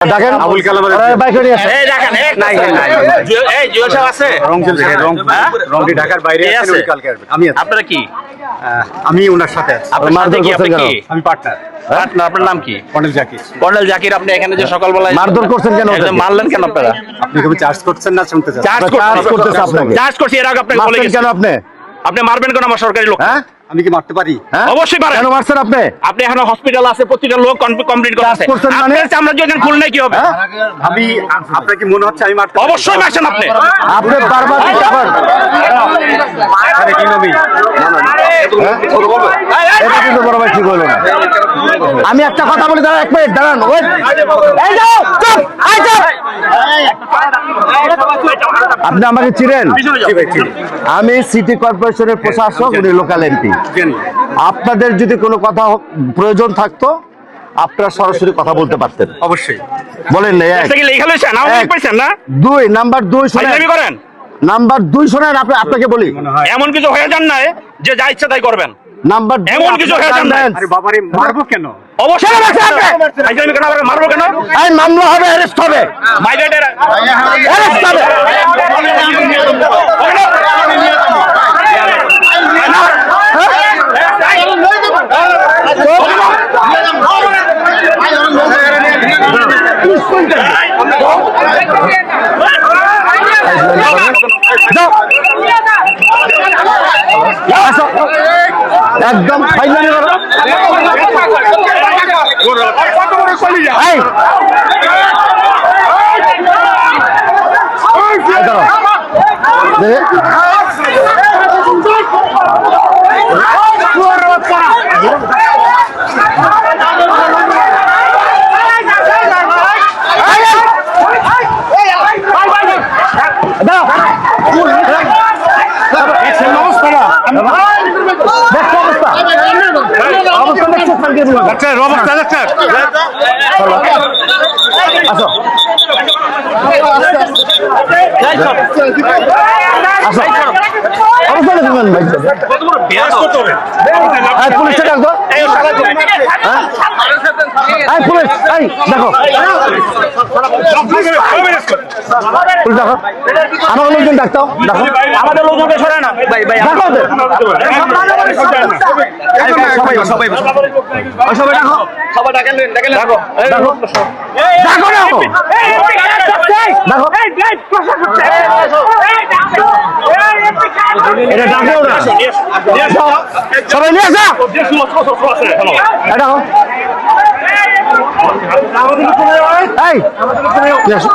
দেখেন আবুল কালাম বাইকে নিয়ে আসেন। এই দেখেন এক নাই নাই এই জুয়েল সাহেব আছে রং চলছে রংটি ঢাকার বাইরে কে আছে আছে? ওই কালকে আসবে আমি আছি। আপনারা কি আমি ওনার সাথে আছি আপনার সাথে কি আপনি কি আমি পার্টনার আপনার নাম কি কর্নেল জাকির কর্নেল জাকির আপনি এখানে যে সকালবেলা মারধর করছেন কেন ওদেরকে? মারলেন কেন আপনারা আপনি কি চার্জ করছেন না শুনতে চাচ্ছেন চার্জ করতেছে আপনাকে চার্জ করছি এর আগে আপনাকে বলে মারছেন গেছি কেন আপনি আপনি মারবেন কেন আমার সরকারি লোক হ্যাঁ আমি কি মারতে পারি হ্যাঁ অবশ্যই পারেন কেন মারছেন আপনি আপনি এখন হসপিটাল আছে প্রতিটা লোক কমপ্লিট করে আছে চার্জ করছেন মানে? আপনার আমরা যদি খুল নাই কি হবে হ্যাঁ আমি আপনার কি মনে হচ্ছে আমি মারতে পারি? অবশ্যই মারছেন আপনি আপনি বারবার আবার আরে কি নবী এটা কিন্তু বড় ভাই ঠিক হলো না আমি একটা কথা বলি দাঁড়ান এক মিনিট দাঁড়ান ওই এই যাও চুপ এই যাও আপনি আমাকে চিনেন আমি সিটি কর্পোরেশনের প্রশাসক উনি লোকাল এমপি আপনাদের যদি কোনো কথা প্রয়োজন থাকতো আপনারা সরাসরি কথা বলতে পারতেন অবশ্যই বলেন না এটা কি লেখা লইছেন নাম এক। পাইছেন না দুই নাম্বার দুই ফাইজলামি শোনেন করেন নাম্বার দুই শোনেন আপনাকে বলি এমন কিছু হয়ে যান না যে যা ইচ্ছা তাই করবেন নাম্বার দুই এমন কিছু হয়ে যান না। আরে বাবারে মারবো কেন অবশ্যই ফাইজলামি কেন আবার মারবো কেন এই মামলা হবে অ্যারেস্ট হবে মাইগ্রেটের অ্যারেস্ট হবে যাও। আসো। একদম ফাইনালি করো এই। এই দাঁড়াও। দেখে। দাঁড়াও। দেখছেন অবস্থা না? দেখছো অবস্থা? অবস্থা দেখছো শান্তির বিভাগ। আসো। আসো। অবস্থা দেখবেন ভাই। এই পুলিশটা ডাকো। হ্যাঁ? এই পুলিশ, এই দেখো। পুলিশ দেখো। আমার লোকজন ডাকতাও দেখো। আমাদের লোকজনকে সরে না ভাই ভাই দেখো ওদের। সবাই দেখো। সবাই ডাকেন দেখো। দেখো দেখো না দেখো। এটা ডাকেও না। সবাই নিয়ে আসা। এটা দেখো। এই নিয়ে আসো।